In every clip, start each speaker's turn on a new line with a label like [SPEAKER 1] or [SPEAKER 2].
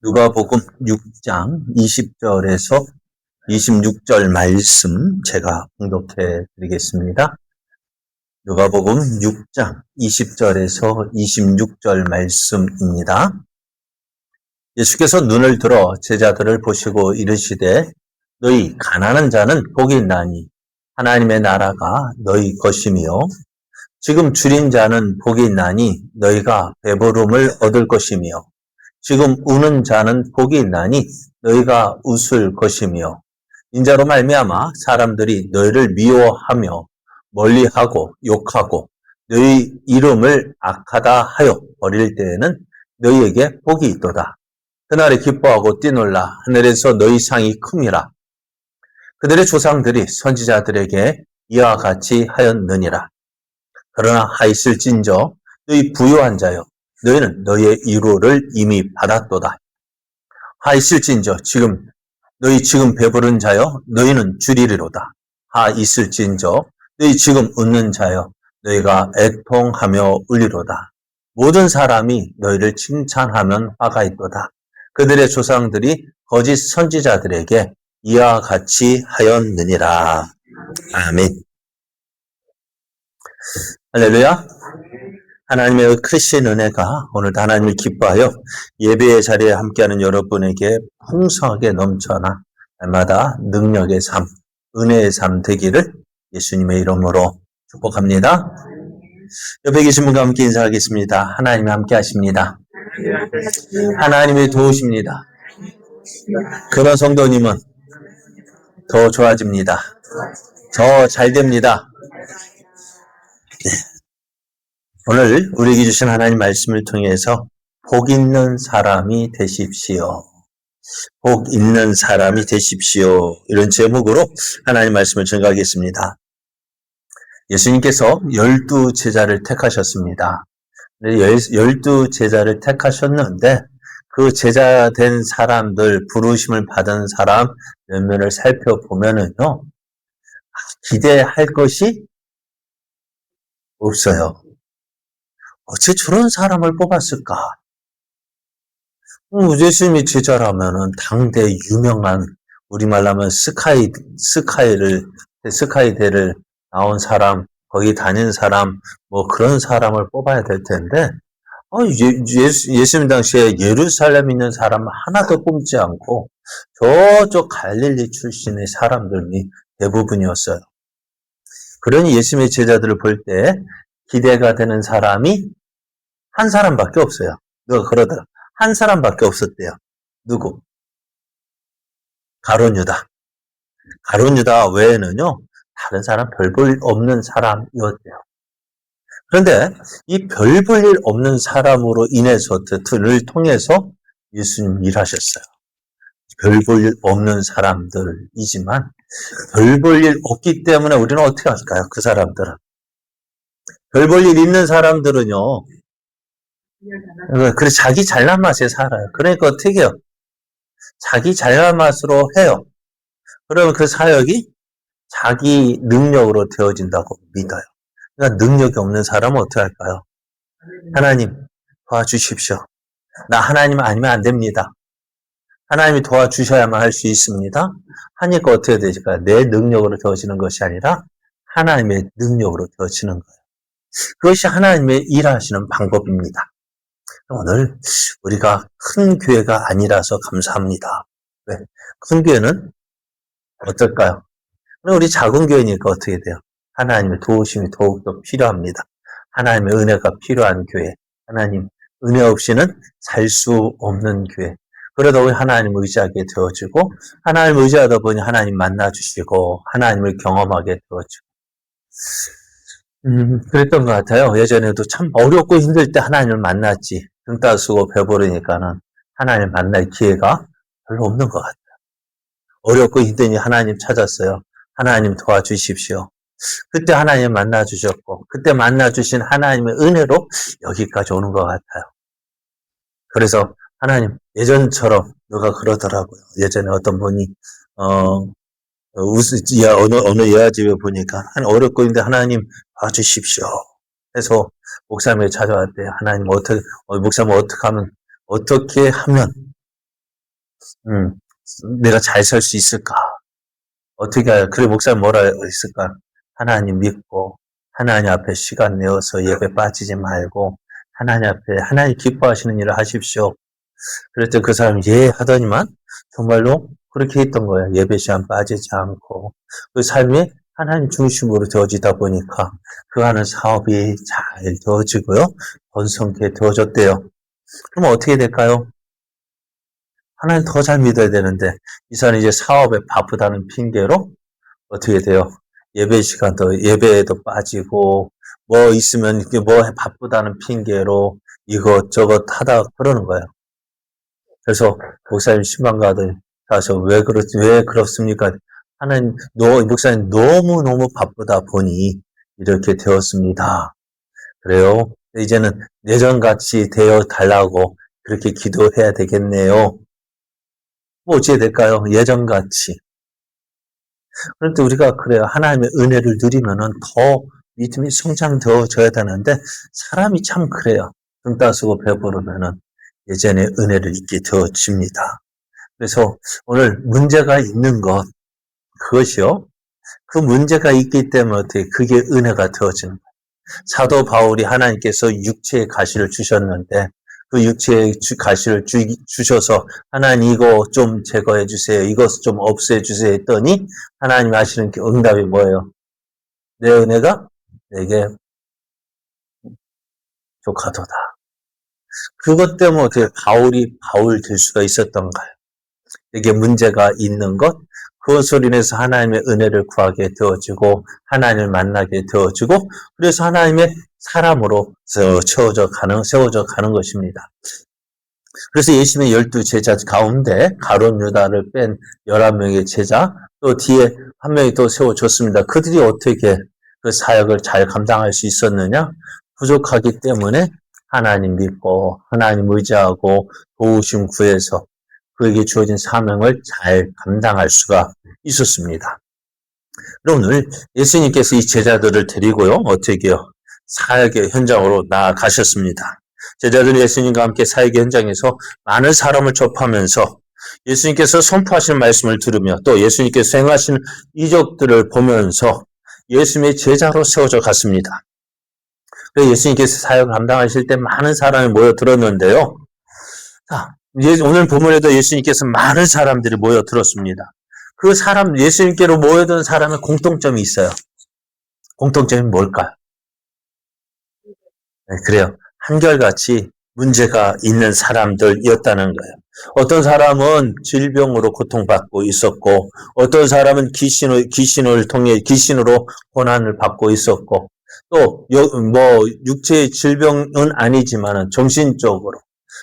[SPEAKER 1] 누가복음 6장 20절에서 26절 말씀 제가 봉독해 드리겠습니다. 누가복음 6장 20절에서 26절 말씀입니다. 예수께서 눈을 들어 제자들을 보시고 이르시되 너희 가난한 자는 복이 있나니 하나님의 나라가 너희 것이며 지금 줄인 자는 복이 있나니 너희가 배부름을 얻을 것이며 지금 우는 자는 복이 있나니 너희가 웃을 것이며 인자로 말미암아 사람들이 너희를 미워하며 멀리하고 욕하고 너희 이름을 악하다 하여 버릴 때에는 너희에게 복이 있도다. 그날에 기뻐하고 뛰놀라 하늘에서 너희 상이 큼이라. 그들의 조상들이 선지자들에게 이와 같이 하였느니라. 그러나 하있을진저 너희 부유한 자여 너희는 너희의 위로를 이미 받았도다. 하있을진저 너희 지금 배부른 자여 너희는 주리리로다. 하있을진저 너희 지금 웃는 자여 너희가 애통하며 울리로다. 모든 사람이 너희를 칭찬하면 화가 있도다. 그들의 조상들이 거짓 선지자들에게 이와 같이 하였느니라. 아멘. 할렐루야. 하나님의 크신 은혜가 오늘도 하나님을 기뻐하여 예배의 자리에 함께하는 여러분에게 풍성하게 넘쳐나 날마다 능력의 삶, 은혜의 삶 되기를 예수님의 이름으로 축복합니다. 옆에 계신 분과 함께 인사하겠습니다. 하나님이 함께 하십니다. 하나님이 도우십니다. 그런 성도님은 더 좋아집니다. 더 잘 됩니다. 오늘 우리에게 주신 하나님 말씀을 통해서 복 있는 사람이 되십시오. 복 있는 사람이 되십시오. 이런 제목으로 하나님 말씀을 전가하겠습니다. 예수님께서 12제자를 택하셨습니다. 12제자를 택하셨는데 그 제자 된 사람들, 부르심을 받은 사람 몇 면을 살펴보면은요, 기대할 것이 없어요. 어째 저런 사람을 뽑았을까? 예수님이 제자라면은 당대 유명한, 우리말로 하면 스카이대를 나온 사람, 거기 다닌 사람, 그런 사람을 뽑아야 될 텐데, 예수님 당시에 예루살렘에 있는 사람 하나도 뽑지 않고, 저쪽 갈릴리 출신의 사람들이 대부분이었어요. 그러니 예수님의 제자들을 볼 때 기대가 되는 사람이 한 사람밖에 없어요. 누가 그러더라. 한 사람밖에 없었대요. 누구? 가룟유다. 가룟유다 외에는요, 다른 사람 별 볼 없는 사람이었대요. 그런데 이 별 볼 일 없는 사람으로 인해서, 를 통해서 예수님 일하셨어요. 별 볼 일 없는 사람들이지만 별 볼 일 없기 때문에 우리는 어떻게 할까요? 그 사람들은. 별 볼 일 있는 사람들은요, 그래서 자기 잘난 맛에 살아요. 그러니까 어떻게 해요? 자기 잘난 맛으로 해요. 그러면 그 사역이 자기 능력으로 되어진다고 믿어요. 그러니까 능력이 없는 사람은 어떻게 할까요? 하나님 도와주십시오. 나 하나님 아니면 안 됩니다. 하나님이 도와주셔야만 할 수 있습니다. 하니까 어떻게 되실까요? 내 능력으로 되어지는 것이 아니라 하나님의 능력으로 되어지는 거예요. 그것이 하나님의 일하시는 방법입니다. 오늘 우리가 큰 교회가 아니라서 감사합니다. 왜? 큰 교회는 어떨까요? 우리 작은 교회니까 어떻게 돼요? 하나님의 도우심이 더욱더 필요합니다. 하나님의 은혜가 필요한 교회. 하나님 은혜 없이는 살 수 없는 교회. 그러다 보니 하나님 의지하게 되어지고 하나님 의지하다 보니 하나님 만나주시고 하나님을 경험하게 되어지고 그랬던 것 같아요. 예전에도 참 어렵고 힘들 때 하나님을 만났지. 등 따쓰고 배부르니까는 하나님 만날 기회가 별로 없는 것 같아요. 어렵고 힘드니 하나님 찾았어요. 하나님 도와주십시오. 그때 하나님 만나주셨고 그때 만나주신 하나님의 은혜로 여기까지 오는 것 같아요. 그래서 하나님 예전처럼 누가 그러더라고요. 예전에 어떤 분이 어느 예화집에 보니까 어렵고 있는데 하나님 봐주십시오 해서 목사님이 찾아왔대요. 하나님 목사님 어떻게 하면 음, 내가 잘 살 수 있을까? 어떻게 해야, 그래, 목사님 뭐라 했을까? 하나님 믿고, 하나님 앞에 시간 내어서 예배 빠지지 말고, 하나님 앞에, 하나님 기뻐하시는 일을 하십시오. 그랬더니 그 사람이 예 하더니만, 정말로 그렇게 했던 거예요. 예배 시간 빠지지 않고. 그 삶이 하나님 중심으로 되어지다 보니까, 그 하는 사업이 잘 되어지고요. 번성케 되어졌대요. 그럼 어떻게 될까요? 하나님 더 잘 믿어야 되는데, 이 사람이 이제 사업에 바쁘다는 핑계로, 어떻게 돼요? 예배 시간도 예배에도 빠지고 뭐 있으면 이게 뭐 바쁘다는 핑계로 이것저것 하다 그러는 거예요. 그래서 목사님 신방 가서 왜 그렇습니까? 하나님 목사님 너무 바쁘다 보니 이렇게 되었습니다. 그래요. 이제는 예전같이 되어 달라고 그렇게 기도해야 되겠네요. 뭐 어찌해야 될까요? 예전같이. 그런데 우리가 그래요. 하나님의 은혜를 누리면은 더 믿음이 성장되어져야 되는데 사람이 참 그래요. 등 따쓰고 배부르면은 예전에 은혜를 잊게 되어집니다. 그래서 오늘 문제가 있는 것 그것이요. 그 문제가 있기 때문에 어떻게 그게 은혜가 되어지는 거예요. 사도 바울이 하나님께서 육체의 가시를 주셨는데 그 육체의 가시를 주셔서 하나님 이거 좀 제거해 주세요. 이것 좀 없애 주세요 했더니 하나님 하시는 응답이 뭐예요? 내 은혜가 내게 족하도다. 그것 때문에 어떻게 바울이 바울 될 수가 있었던가요? 이게 문제가 있는 것, 그것으로 인해서 하나님의 은혜를 구하게 되어지고 하나님을 만나게 되어지고 그래서 하나님의 사람으로 세워져 가는 것입니다. 그래서 예수님의 12제자 가운데 가룟 유다를 뺀 11명의 제자 또 뒤에 한 명이 또 세워졌습니다. 그들이 어떻게 그 사역을 잘 감당할 수 있었느냐? 부족하기 때문에 하나님 믿고 하나님 의지하고 도우심 구해서 그에게 주어진 사명을 잘 감당할 수가 있었습니다. 오늘 예수님께서 이 제자들을 데리고요. 어떻게 해요? 사역의 현장으로 나아가셨습니다. 제자들이 예수님과 함께 사역의 현장에서 많은 사람을 접하면서 예수님께서 선포하시는 말씀을 들으며 또 예수님께서 행하시는 이적들을 보면서 예수님의 제자로 세워져 갔습니다. 그래서 예수님께서 사역을 감당하실 때 많은 사람이 모여들었는데요. 자, 오늘 본문에도 예수님께서 많은 사람들이 모여들었습니다. 그 예수님께로 모여든 사람의 공통점이 있어요. 공통점이 뭘까요? 네, 그래요. 한결같이 문제가 있는 사람들이었다는 거예요. 어떤 사람은 질병으로 고통받고 있었고, 어떤 사람은 귀신을 통해 귀신으로 고난을 받고 있었고, 또, 육체의 질병은 아니지만 정신적으로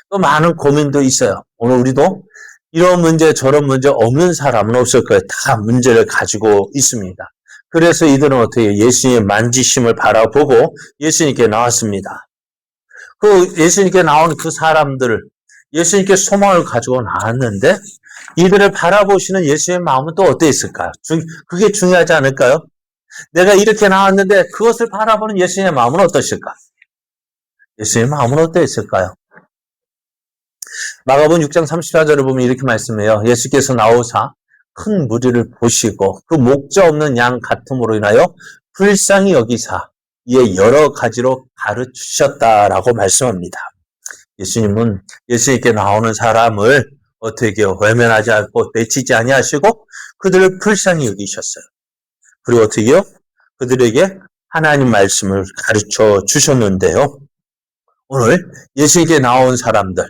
[SPEAKER 1] 또 많은 고민도 있어요. 오늘 우리도 이런 문제, 저런 문제 없는 사람은 없을 거예요. 다 문제를 가지고 있습니다. 그래서 이들은 어떻게 예수님의 만지심을 바라보고 예수님께 나왔습니다. 그 예수님께 나온 그 사람들을 예수님께 소망을 가지고 나왔는데 이들을 바라보시는 예수님의 마음은 또 어떠 있을까요? 그게 중요하지 않을까요? 내가 이렇게 나왔는데 그것을 바라보는 예수님의 마음은 어떠실까? 예수님의 마음은 어떠 있을까요? 마가복음 6장 34절을 보면 이렇게 말씀해요. 예수께서 나오사 큰 무리를 보시고 그 목자 없는 양 같음으로 인하여 불쌍히 여기사 이에 여러 가지로 가르치셨다라고 말씀합니다. 예수님은 예수님께 나오는 사람을 어떻게 외면하지 않고 내치지 아니하시고 그들을 불쌍히 여기셨어요. 그리고 어떻게요? 그들에게 하나님 말씀을 가르쳐 주셨는데요. 오늘 예수님께 나온 사람들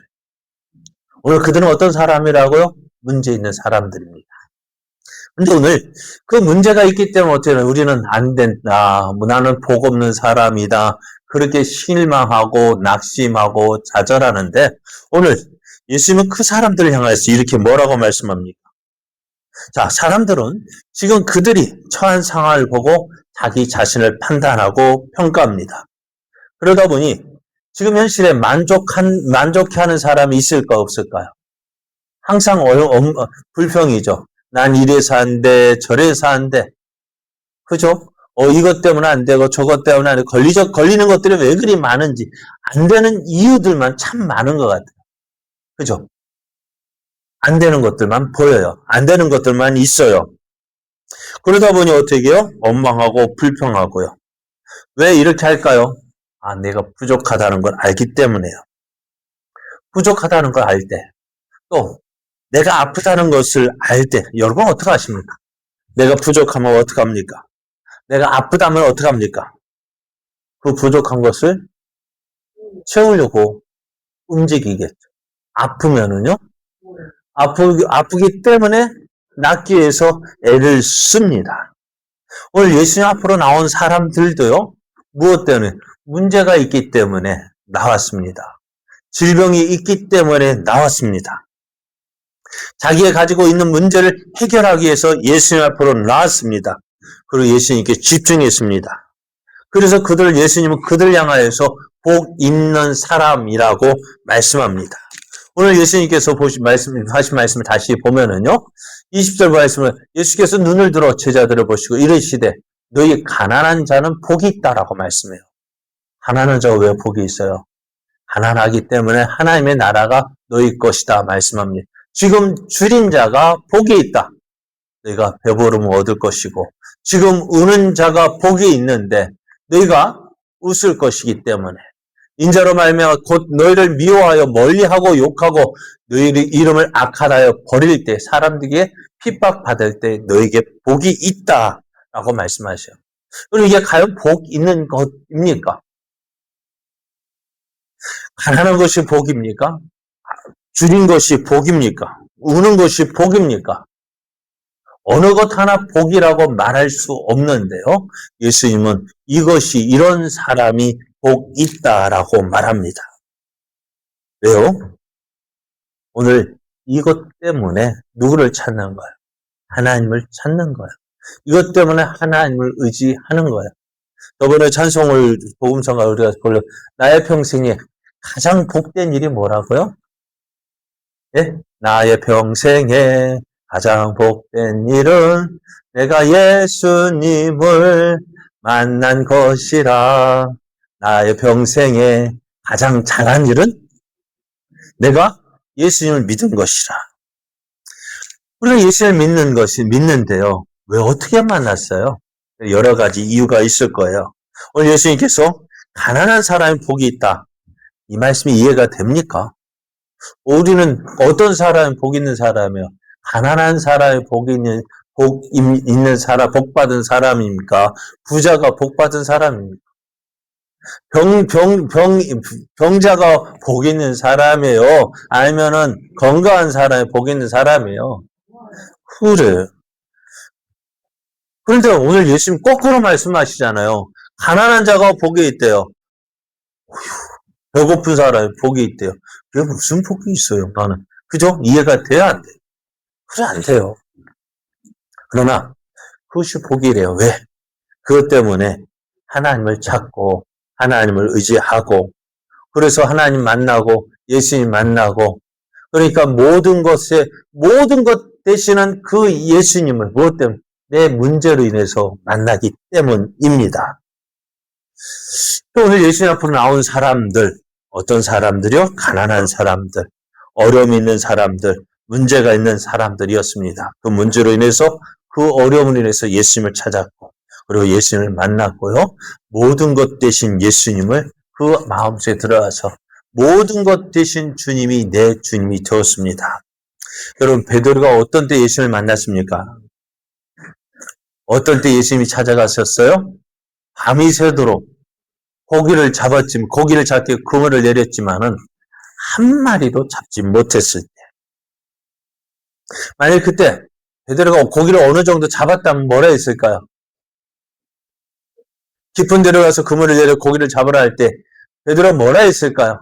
[SPEAKER 1] 오늘 그들은 어떤 사람이라고요? 문제 있는 사람들입니다. 근데 오늘 그 문제가 있기 때문에 어떻게 우리는 안 된다. 나는 복 없는 사람이다. 그렇게 실망하고 낙심하고 좌절하는데 오늘 예수님은 그 사람들을 향해서 이렇게 뭐라고 말씀합니까? 자, 사람들은 지금 그들이 처한 상황을 보고 자기 자신을 판단하고 평가합니다. 그러다 보니 지금 현실에 만족해하는 사람이 있을까 없을까요? 항상 불평이죠. 난 이래서 안 돼, 저래서 안 돼. 그죠? 이것 때문에 안 되고 저것 때문에 안 돼. 걸리는 것들이 왜 그리 많은지 안 되는 이유들만 참 많은 것 같아요. 그죠? 안 되는 것들만 보여요. 안 되는 것들만 있어요. 그러다 보니 어떻게 해요? 원망하고 불평하고요. 왜 이렇게 할까요? 아, 내가 부족하다는 걸 알기 때문에요. 부족하다는 걸 알 때, 또 내가 아프다는 것을 알 때, 여러분 어떻게 하십니까? 내가 부족하면 어떻게 합니까? 내가 아프다면 어떻게 합니까? 그 부족한 것을 채우려고 움직이겠죠. 아프면은요, 아프기 때문에 낫기 위해서 애를 씁니다. 오늘 예수님 앞으로 나온 사람들도요, 무엇 때문에? 문제가 있기 때문에 나왔습니다. 질병이 있기 때문에 나왔습니다. 자기가 가지고 있는 문제를 해결하기 위해서 예수님 앞으로 나왔습니다. 그리고 예수님께 집중했습니다. 그래서 예수님은 그들 향하여서 복 있는 사람이라고 말씀합니다. 오늘 예수님께서 하신 말씀을 다시 보면은요, 20절 말씀을 예수께서 눈을 들어 제자들을 보시고 이르시되 너희 가난한 자는 복이 있다라고 말씀해요. 가난한 자가 왜 복이 있어요? 가난하기 때문에 하나님의 나라가 너희 것이다 말씀합니다. 지금 줄인 자가 복이 있다. 너희가 배부르면 얻을 것이고, 지금 우는 자가 복이 있는데 너희가 웃을 것이기 때문에, 인자로 말미암아 곧 너희를 미워하여 멀리하고 욕하고 너희의 이름을 악하다여 버릴 때, 사람들에게 핍박받을 때 너희에게 복이 있다라고 말씀하셔요. 그럼 이게 과연 복 있는 것입니까? 가난한 것이 복입니까? 줄인 것이 복입니까? 우는 것이 복입니까? 어느 것 하나 복이라고 말할 수 없는데요. 예수님은 이런 사람이 복 있다라고 말합니다. 왜요? 오늘 이것 때문에 누구를 찾는 거예요? 하나님을 찾는 거예요. 이것 때문에 하나님을 의지하는 거예요. 저번에 찬송을 복음성가 우리가 볼려 나의 평생에 가장 복된 일이 뭐라고요? 예? 나의 평생에 가장 복된 일은 내가 예수님을 만난 것이라. 나의 평생에 가장 잘한 일은 내가 예수님을 믿은 것이라. 우리가 예수님을 믿는데요. 왜 어떻게 만났어요? 여러 가지 이유가 있을 거예요. 오늘 예수님께서 가난한 사람의 복이 있다. 이 말씀이 이해가 됩니까? 우리는 어떤 사람이 복 있는 사람이에요? 가난한 사람이 복 있는 사람, 복 받은 사람입니까? 부자가 복 받은 사람입니까? 병자가 복 있는 사람이에요? 아니면은 건강한 사람이 복 있는 사람이에요? 그래. 그런데 오늘 예수님 거꾸로 말씀하시잖아요. 가난한 자가 복이 있대요. 배고픈 사람이 복이 있대요. 그게 무슨 복이 있어요, 나는. 그죠? 이해가 돼야 안 돼요. 그래, 안 돼요. 그러나 그것이 복이래요. 왜? 그것 때문에 하나님을 찾고 하나님을 의지하고, 그래서 하나님 만나고 예수님 만나고, 그러니까 모든 것 대신은 그 예수님을 무엇 때문에? 내 문제로 인해서 만나기 때문입니다. 또 오늘 예수님 앞으로 나온 사람들, 어떤 사람들이요? 가난한 사람들, 어려움이 있는 사람들, 문제가 있는 사람들이었습니다. 그 문제로 인해서, 그 어려움으로 인해서 예수님을 찾았고, 그리고 예수님을 만났고요. 모든 것 대신 예수님을 그 마음속에 들어가서 모든 것 대신 주님이 내 주님이 되었습니다. 여러분, 베드로가 어떤 때 예수님을 만났습니까? 어떤 때 예수님이 찾아가셨어요? 밤이 새도록 고기를 잡기 그물을 내렸지만은 한 마리도 잡지 못했을 때, 만약 그때 베드로가 고기를 어느 정도 잡았다면 뭐라 했을까요? 깊은 데로 가서 그물을 내려 고기를 잡으라 할 때 베드로가 뭐라 했을까요?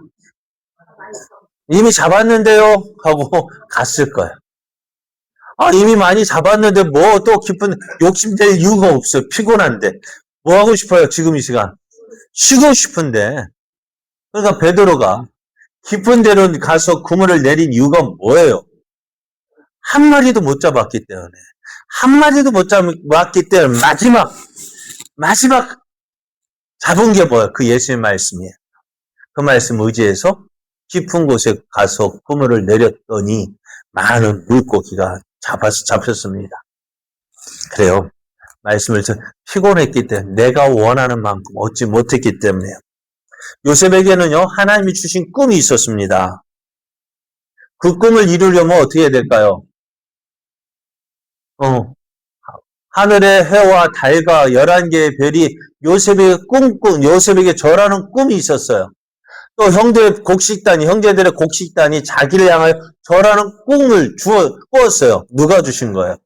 [SPEAKER 1] 이미 잡았는데요 하고 갔을 거예요. 아, 이미 많이 잡았는데 뭐 또 욕심낼 이유가 없어요. 피곤한데 뭐 하고 싶어요? 지금 이 시간 쉬고 싶은데. 그러니까 베드로가 깊은 데로 가서 그물을 내린 이유가 뭐예요? 한 마리도 못 잡았기 때문에. 한 마리도 못 잡았기 때문에 마지막 잡은 게 뭐예요? 그 예수의 말씀이에요. 그 말씀 의지해서 깊은 곳에 가서 그물을 내렸더니 많은 물고기가 잡혔습니다. 그래요. 말씀을 피곤했기 때문에 내가 원하는 만큼 얻지 못했기 때문에요. 요셉에게는요, 하나님이 주신 꿈이 있었습니다. 그 꿈을 이루려면 어떻게 해야 될까요? 하늘의 해와 달과 11개의 별이 요셉에게 절하는 꿈이 있었어요. 또 형제들의 곡식단이 자기를 향하여 절하는 꿈을 꾸었어요. 누가 주신 거예요?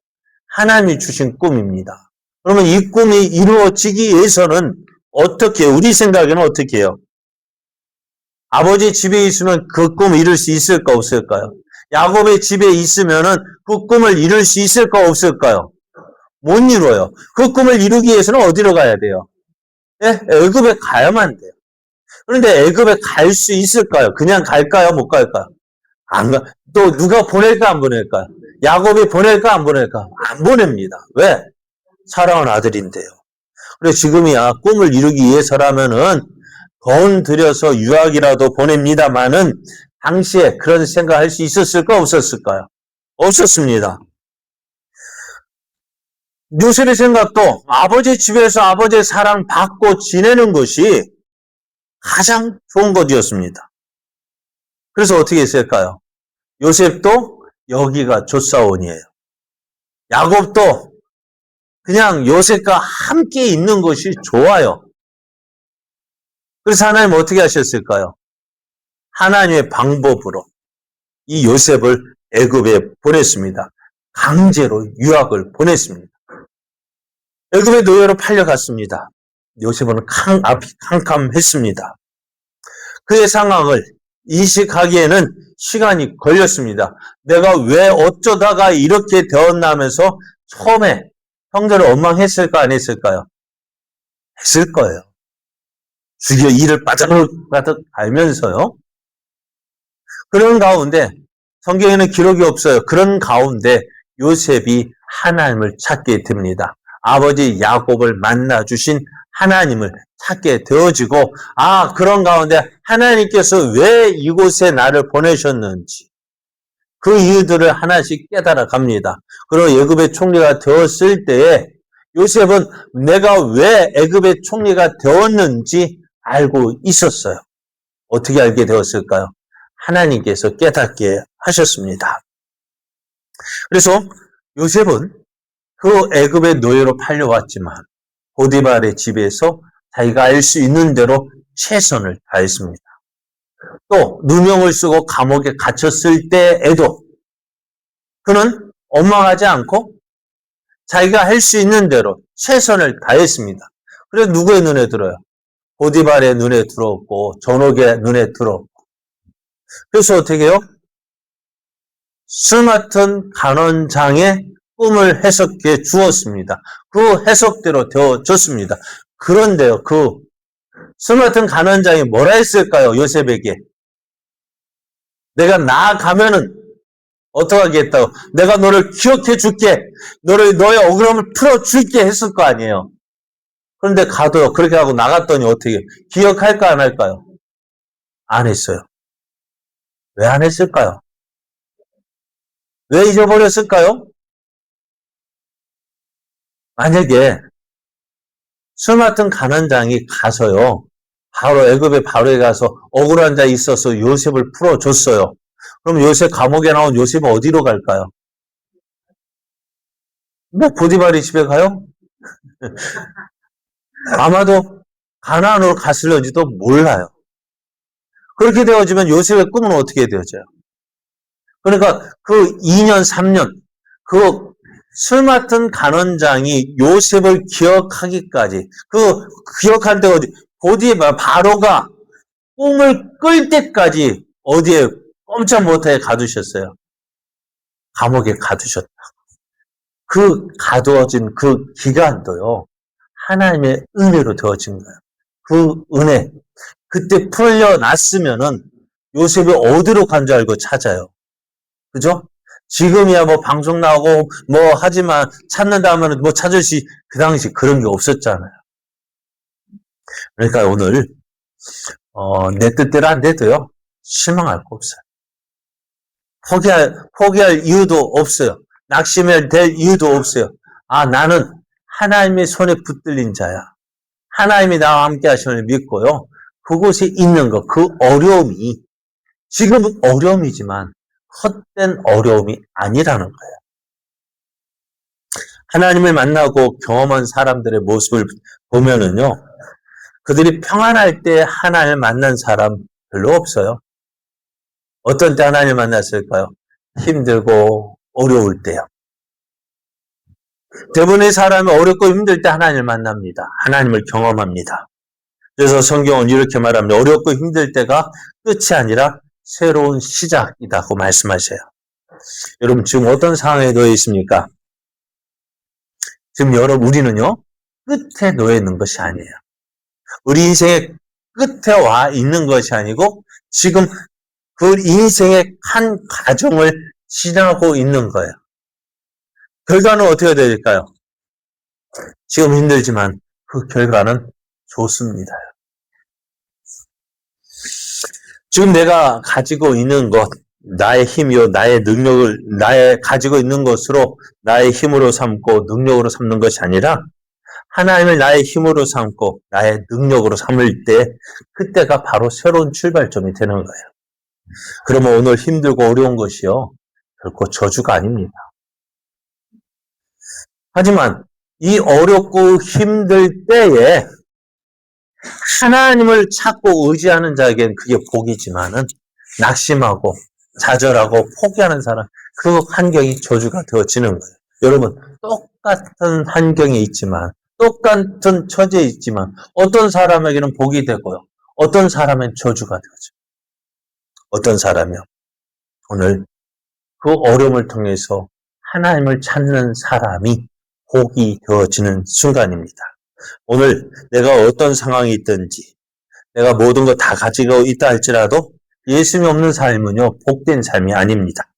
[SPEAKER 1] 하나님이 주신 꿈입니다. 그러면 이 꿈이 이루어지기 위해서는 어떻게 해요? 우리 생각에는 어떻게 해요? 아버지 집에 있으면 그 꿈을 이룰 수 있을까 없을까요? 야곱의 집에 있으면은 그 꿈을 이룰 수 있을까 없을까요? 못 이뤄요. 그 꿈을 이루기 위해서는 어디로 가야 돼요? 예? 애굽에 가야만 돼요. 그런데 애굽에 갈 수 있을까요? 그냥 갈까요? 못 갈까요? 안 가. 또 누가 보낼까 안 보낼까요? 야곱이 보낼까 안 보낼까? 안 보냅니다. 왜? 사랑하는 아들인데요. 그래서 지금이야 꿈을 이루기 위해서라면은 돈 들여서 유학이라도 보냅니다만은 당시에 그런 생각할 수 있었을까 없었을까요? 없었습니다. 요셉의 생각도 아버지 집에서 아버지의 사랑 받고 지내는 것이 가장 좋은 것이었습니다. 그래서 어떻게 했을까요? 요셉도 여기가 조사원이에요. 야곱도 그냥 요셉과 함께 있는 것이 좋아요. 그래서 하나님 어떻게 하셨을까요? 하나님의 방법으로 이 요셉을 애굽에 보냈습니다. 강제로 유학을 보냈습니다. 애굽의 노예로 팔려갔습니다. 요셉은 앞이 캄캄했습니다. 그의 상황을 인식하기에는 시간이 걸렸습니다. 내가 왜 어쩌다가 이렇게 되었나 하면서 처음에 형제를 원망했을까 안 했을까요? 했을 거예요. 주기어 이를 빠져나가듯 알면서요. 그런 가운데 성경에는 기록이 없어요. 그런 가운데 요셉이 하나님을 찾게 됩니다. 아버지 야곱을 만나주신 하나님을 찾게 되어지고 그런 가운데 하나님께서 왜 이곳에 나를 보내셨는지 그 이유들을 하나씩 깨달아 갑니다. 그리고 애굽의 총리가 되었을 때에 요셉은 내가 왜 애굽의 총리가 되었는지 알고 있었어요. 어떻게 알게 되었을까요? 하나님께서 깨닫게 하셨습니다. 그래서 요셉은 그 애굽의 노예로 팔려왔지만 보디발의 집에서 자기가 알 수 있는 대로 최선을 다했습니다. 또 누명을 쓰고 감옥에 갇혔을 때에도 그는 원망하지 않고 자기가 할 수 있는 대로 최선을 다했습니다. 그래서 누구의 눈에 들어요? 보디발의 눈에 들어왔고 전옥의 눈에 들어왔고 그래서 어떻게 해요? 술 맡은 간원장의 꿈을 해석해 주었습니다. 그 해석대로 되어졌습니다. 그런데요, 술 맡은 간원장이 뭐라 했을까요? 요셉에게. 내가 나아가면은 어떻게 하겠다고. 내가 너를 기억해 줄게. 너의 억울함을 풀어줄게 했을 거 아니에요. 그런데 가도 그렇게 하고 나갔더니 어떻게 기억할까 안 할까요? 안 했어요. 왜 안 했을까요? 왜 잊어버렸을까요? 만약에 술 맡은 간원장이 가서요. 바로 애굽의 바로에 가서 억울한 자 있어서 요셉을 풀어줬어요. 그럼 요셉 감옥에 나온 요셉은 어디로 갈까요? 뭐 보디발이 집에 가요? 아마도 가나안으로 갔을런지도 몰라요. 그렇게 되어지면 요셉의 꿈은 어떻게 되어져요? 그러니까 그 2년, 3년 그 술 맡은 간원장이 요셉을 기억하기까지 기억한 데 보디발 바로가 꿈을 끌 때까지 어디에 꼼짝 못하게 가두셨어요. 감옥에 가두셨다. 그 가두어진 그 기간도요. 하나님의 은혜로 되어진 거예요. 그 은혜. 그때 풀려났으면은 요셉이 어디로 간 줄 알고 찾아요. 그죠? 지금이야 뭐 방송 나오고 뭐 하지만 찾는다 하면 뭐 찾을 수, 그 당시 그런 게 없었잖아요. 그러니까 오늘, 내 뜻대로 안 돼도요, 실망할 거 없어요. 포기할 이유도 없어요. 낙심될 이유도 없어요. 아, 나는 하나님의 손에 붙들린 자야. 하나님이 나와 함께 하심을 믿고요. 그곳에 있는 것, 그 어려움이, 지금은 어려움이지만 헛된 어려움이 아니라는 거예요. 하나님을 만나고 경험한 사람들의 모습을 보면은요, 그들이 평안할 때 하나님을 만난 사람 별로 없어요. 어떤 때 하나님을 만났을까요? 힘들고 어려울 때요. 대부분의 사람이 어렵고 힘들 때 하나님을 만납니다. 하나님을 경험합니다. 그래서 성경은 이렇게 말합니다. 어렵고 힘들 때가 끝이 아니라 새로운 시작이라고 말씀하셔요. 여러분 지금 어떤 상황에 놓여 있습니까? 지금 우리는요, 끝에 놓여 있는 것이 아니에요. 우리 인생의 끝에 와 있는 것이 아니고 지금 그 인생의 한 과정을 지나고 있는 거예요. 결과는 어떻게 될까요? 지금 힘들지만 그 결과는 좋습니다. 지금 내가 가지고 있는 것, 나의 힘이요, 나의 능력을, 가지고 있는 것으로 나의 힘으로 삼고 능력으로 삼는 것이 아니라 하나님을 나의 힘으로 삼고 나의 능력으로 삼을 때 그때가 바로 새로운 출발점이 되는 거예요. 그러면 오늘 힘들고 어려운 것이요, 결코 저주가 아닙니다. 하지만 이 어렵고 힘들 때에 하나님을 찾고 의지하는 자에게는 그게 복이지만은 낙심하고 좌절하고 포기하는 사람, 그 환경이 저주가 되어지는 거예요. 여러분, 똑같은 환경에 있지만, 똑같은 처지에 있지만 어떤 사람에게는 복이 되고요, 어떤 사람은 저주가 되어져요. 어떤 사람이요, 오늘 그 어려움을 통해서 하나님을 찾는 사람이 복이 되어지는 순간입니다. 오늘 내가 어떤 상황이 있든지 내가 모든 거 다 가지고 있다 할지라도 예수님이 없는 삶은요, 복된 삶이 아닙니다.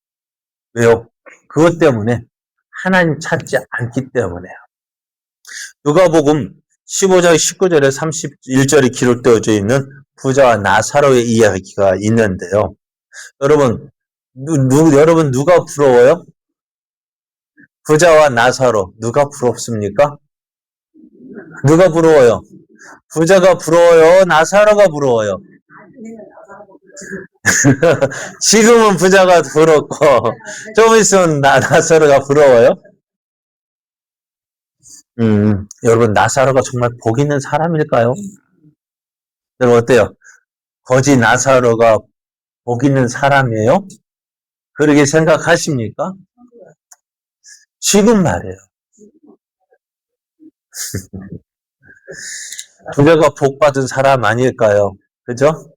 [SPEAKER 1] 왜요? 그것 때문에 하나님 찾지 않기 때문에요. 누가복음 15장 19절에 31절이 기록되어져 있는 부자와 나사로의 이야기가 있는데요. 여러분, 여러분 누가 부러워요? 부자와 나사로 누가 부럽습니까? 누가 부러워요? 부자가 부러워요? 나사로가 부러워요? 지금은 부자가 부럽고 좀 있으면 나사로가 부러워요? 여러분, 나사로가 정말 복 있는 사람일까요? 여러분 어때요? 거지 나사로가 복 있는 사람이에요? 그렇게 생각하십니까? 지금 말이에요. 부자가 복 받은 사람 아닐까요? 그죠?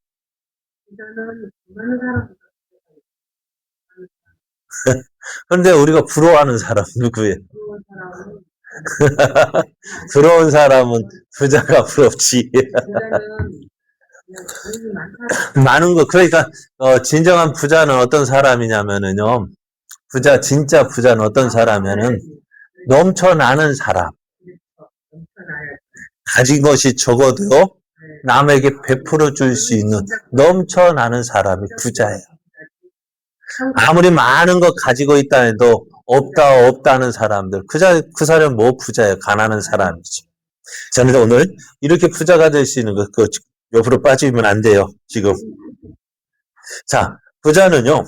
[SPEAKER 1] 그런데 우리가 부러워하는 사람 누구예요? 부러운 사람은 부자가 부럽지. 많은 거. 그러니까 진정한 부자는 어떤 사람이냐면은요, 진짜 부자는 어떤 사람이냐면 넘쳐나는 사람. 가진 것이 적어도요, 남에게 베풀어 줄 수 있는 넘쳐나는 사람이 부자예요. 아무리 많은 것 가지고 있다 해도 없다는 사람들, 그 사람은 뭐 부자예요? 가난한 사람이죠. 자, 그런데 오늘 이렇게 부자가 될 수 있는 것, 그 옆으로 빠지면 안 돼요, 지금. 자, 부자는요,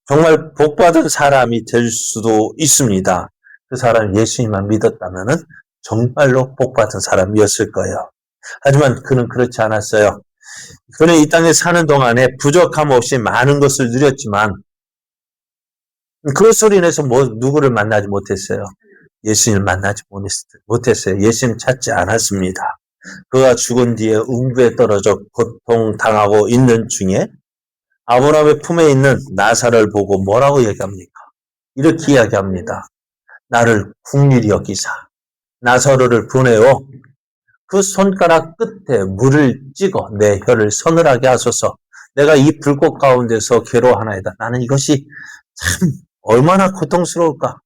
[SPEAKER 1] 정말 복받은 사람이 될 수도 있습니다. 그 사람이 예수님만 믿었다면은 정말로 복받은 사람이었을 거예요. 하지만 그는 그렇지 않았어요. 그는 이 땅에 사는 동안에 부족함 없이 많은 것을 누렸지만 그것으로 인해서 누구를 만나지 못했어요? 예수님을 만나지 못했어요. 예수님 찾지 않았습니다. 그가 죽은 뒤에 음부에 떨어져 고통당하고 있는 중에 아브라함의 품에 있는 나사로를 보고 뭐라고 얘기합니까? 이렇게 이야기합니다. 나를 긍휼히 여기사 나사로를 보내어 그 손가락 끝에 물을 찍어 내 혀를 서늘하게 하소서. 내가 이 불꽃 가운데서 괴로워하나이다. 나는 이것이 참 얼마나 고통스러울까.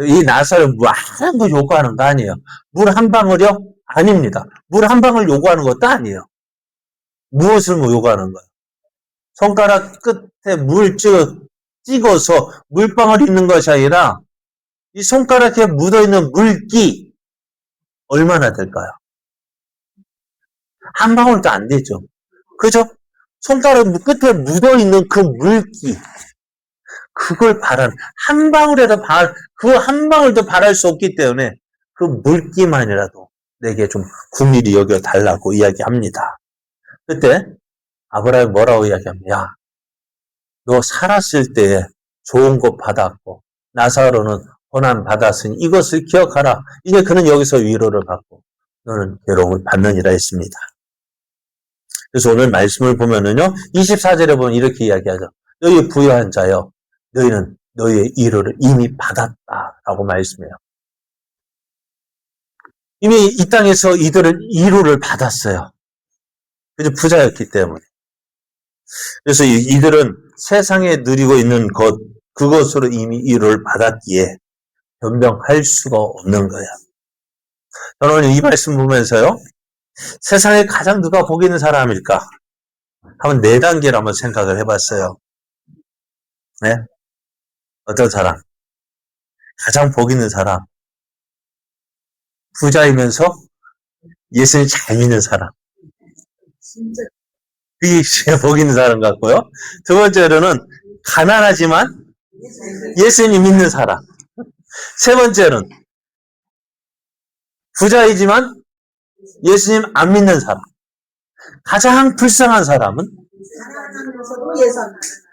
[SPEAKER 1] 이 나사로 많은 거 요구하는 거 아니에요. 물 한 방울이요? 아닙니다. 물 한 방울 요구하는 것도 아니에요. 무엇을 요구하는 거예요? 손가락 끝에 물 찍어서 물방울 있는 것이 아니라 이 손가락에 묻어있는 물기 얼마나 될까요? 한 방울도 안 되죠. 그죠? 손가락 끝에 묻어있는 그 물기, 그걸 한 방울에도 그 한 방울도 바랄 수 없기 때문에 그 물기만이라도 내게 좀 긍휼히 여겨달라고 이야기합니다. 그때 아브라함이 뭐라고 이야기합니까? 야, 너 살았을 때에 좋은 것 받았고 나사로는 고난 받았으니 이것을 기억하라. 이제 그는 여기서 위로를 받고 너는 괴로움을 받느니라 했습니다. 그래서 오늘 말씀을 보면은요, 24절에 보면 이렇게 이야기하죠. 너희 부유한 자여, 너희는 너희의 위로를 이미 받았다라고 말씀해요. 이미 이 땅에서 이들은 위로를 받았어요. 그래서 부자였기 때문에. 그래서 이들은 세상에 누리고 있는 그것으로 이미 위로를 받았기에 변명할 수가 없는 거야. 저는 오늘 이 말씀 보면서요, 세상에 가장 누가 복 있는 사람일까? 한번 4단계를 한번 생각을 해봤어요. 네? 어떤 사람? 가장 복 있는 사람. 부자이면서 예수님 잘 믿는 사람. 그게 제일 복 있는 사람 같고요. 두 번째로는 가난하지만 예수님 믿는 사람. 세 번째는 부자이지만 예수님 안 믿는 사람. 가장 불쌍한 사람은?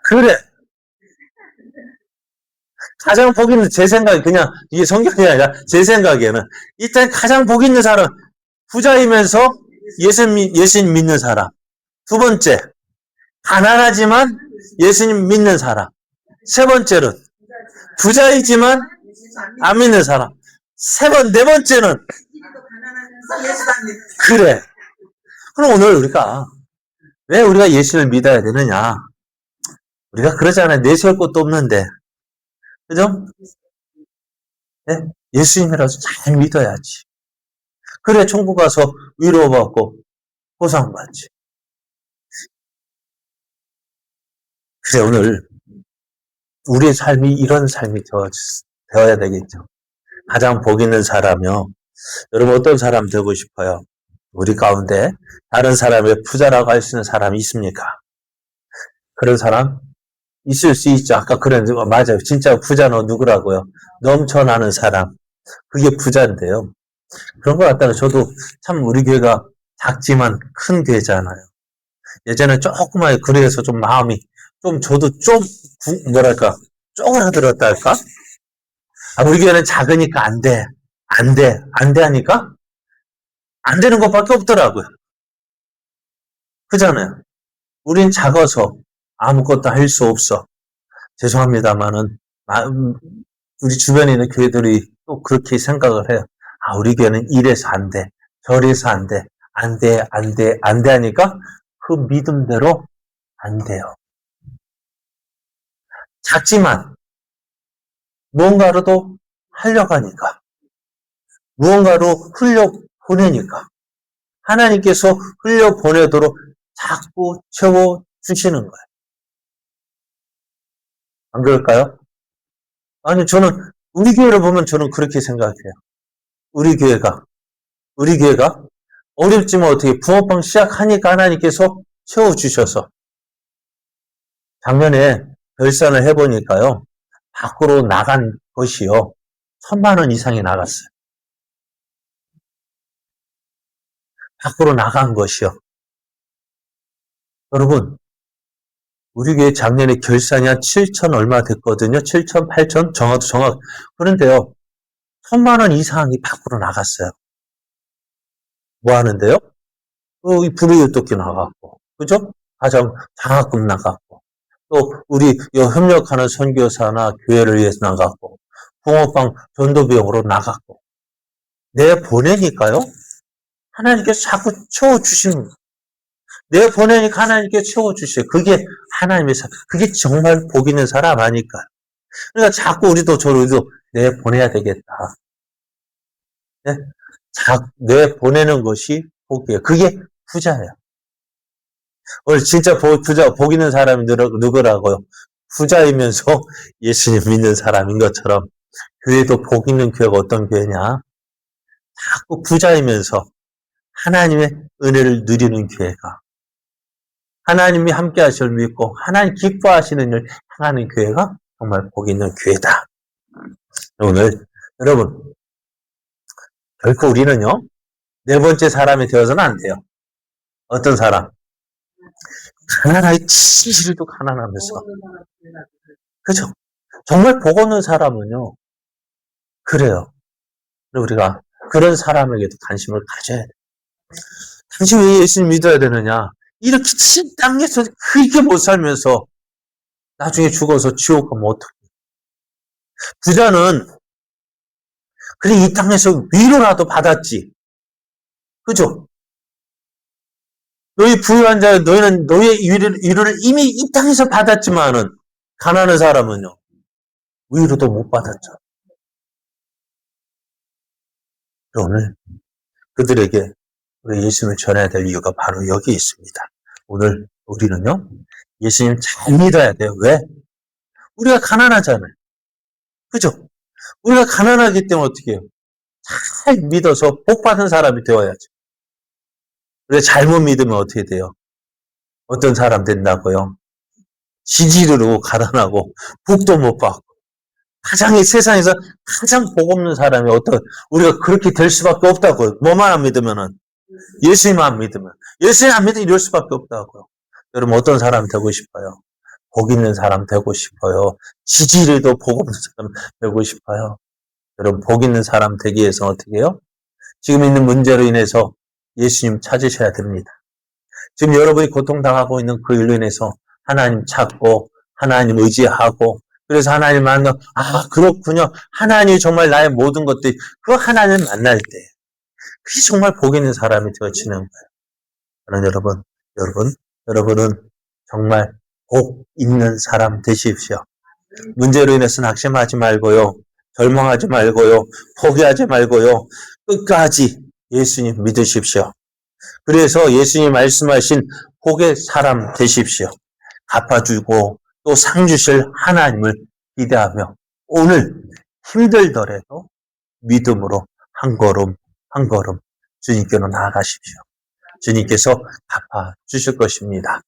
[SPEAKER 1] 그래. 가장 복 있는, 제 생각에, 그냥, 이게 성경이 아니라, 제 생각에는, 일단 가장 복 있는 사람, 부자이면서 예수님 믿는 사람. 두 번째, 가난하지만 예수님 믿는 사람. 세 번째는, 부자이지만 안 믿는 사람. 네 번째는, 그래. 그럼 오늘 왜 우리가 예수를 믿어야 되느냐? 우리가 그러잖아요. 내세울 것도 없는데. 그죠? 네? 예수님이라서 잘 믿어야지. 그래, 천국 가서 위로받고 보상받지. 그래, 오늘 우리의 삶이 이런 삶이 되어야 되겠죠. 가장 복 있는 사람이요. 여러분 어떤 사람 되고 싶어요? 우리 가운데 다른 사람의 부자라고 할 수 있는 사람이 있습니까? 그런 사람? 있을 수 있죠. 아까 맞아요. 진짜 부자는 누구라고요? 넘쳐나는 사람. 그게 부자인데요. 그런 것 같다가 저도 참 우리 교회가 작지만 큰 교회잖아요. 예전에 조그마하게 그래서 좀 마음이 저도 쪼그라들었다 할까? 우리 교회는 작으니까 안 돼 하니까 안 되는 것밖에 없더라고요. 그잖아요. 우린 작아서 아무것도 할 수 없어. 죄송합니다만은 우리 주변에 있는 교회들이 또 그렇게 생각을 해요. 우리 교회는 이래서 안 돼. 저래서 안 돼. 안 돼 하니까 그 믿음대로 안 돼요. 작지만 무언가로도 하려고 하니까, 무언가로 흘려보내니까 하나님께서 흘려보내도록 자꾸 채워주시는 거예요. 안 그럴까요? 아니, 저는 우리 교회를 보면 저는 그렇게 생각해요. 우리 교회가 어렵지만 어떻게 붕어빵 시작하니까 하나님께서 채워주셔서 작년에 결산을 해보니까요. 밖으로 나간 것이요. 1,000만 원 이상이 나갔어요. 밖으로 나간 것이요. 여러분, 우리 교회 작년에 결산이 한 7천 얼마 됐거든요. 7천, 8천? 정확. 그런데요. 1,000만 원 이상이 밖으로 나갔어요. 뭐 하는데요? 이 불우이웃돕기 나갔고, 그죠? 가정 장학금 나갔고, 또 우리 협력하는 선교사나 교회를 위해서 나갔고, 붕어빵 전도비용으로 나갔고, 내보내니까요. 하나님께서 자꾸 채워주시는 거예요. 내보내니까 하나님께서 채워주셔요. 그게 하나님의 사람, 그게 정말 복 있는 사람 아닐까요? 그러니까 자꾸 우리도 내보내야 되겠다. 네? 내보내는 것이 복이에요. 그게 부자예요. 오늘 진짜 복 있는 사람이 누구라고요? 부자이면서 예수님 믿는 사람인 것처럼 교회도 복 있는 교회가 어떤 교회냐? 자꾸 부자이면서 하나님의 은혜를 누리는 교회가, 하나님이 함께 하실 믿고 하나님 기뻐하시는 일 향하는 교회가 정말 복 있는 교회다. 오늘 여러분, 결코 우리는요, 네 번째 사람이 되어서는 안 돼요. 어떤 사람? 가난하게 진실도 가난하면서. 그죠? 정말 복 없는 사람은요, 그래요. 우리가 그런 사람에게도 관심을 가져야 돼. 당신 왜 예수님 믿어야 되느냐? 이렇게 땅에서 그렇게 못 살면서 나중에 죽어서 지옥 가면 어떡해? 부자는 그래 이 땅에서 위로라도 받았지. 그죠? 너희 부유한 자, 너희는 너희의 위로를 이미 이 땅에서 받았지만은 가난한 사람은요 위로도 못 받았죠. 오늘 그들에게 우리 예수님을 전해야 될 이유가 바로 여기 있습니다. 오늘 우리는요 예수님 잘 믿어야 돼요. 왜? 우리가 가난하잖아요. 그죠? 우리가 가난하기 때문에 어떻게 해요? 잘 믿어서 복 받은 사람이 되어야죠. 우리가 잘못 믿으면 어떻게 돼요? 어떤 사람 된다고요? 지지르고 가난하고 복도 못 받고 세상에서 가장 복 없는 사람이 우리가 그렇게 될 수밖에 없다고요. 뭐만 안 믿으면은 예수님 안 믿으면 예수님 안 믿으면 이럴 수밖에 없다고요. 여러분 어떤 사람 되고 싶어요? 복 있는 사람 되고 싶어요. 지지르도 복 없는 사람 되고 싶어요. 여러분 복 있는 사람 되기 위해서 어떻게 해요? 지금 있는 문제로 인해서 예수님 찾으셔야 됩니다. 지금 여러분이 고통당하고 있는 그 일로 인해서 하나님 찾고 하나님 의지하고 그래서 하나님 만나 그렇군요. 하나님이 정말 나의 모든 것들이 그 하나님 만날 때 그게 정말 복 있는 사람이 되어지는 거예요. 그러나 여러분은 정말 복 있는 사람 되십시오. 문제로 인해서 낙심하지 말고요. 절망하지 말고요. 포기하지 말고요. 끝까지 예수님 믿으십시오. 그래서 예수님 말씀하신 복의 사람 되십시오. 갚아주고 또 상 주실 하나님을 기대하며 오늘 힘들더라도 믿음으로 한 걸음 한 걸음 주님께로 나아가십시오. 주님께서 갚아주실 것입니다.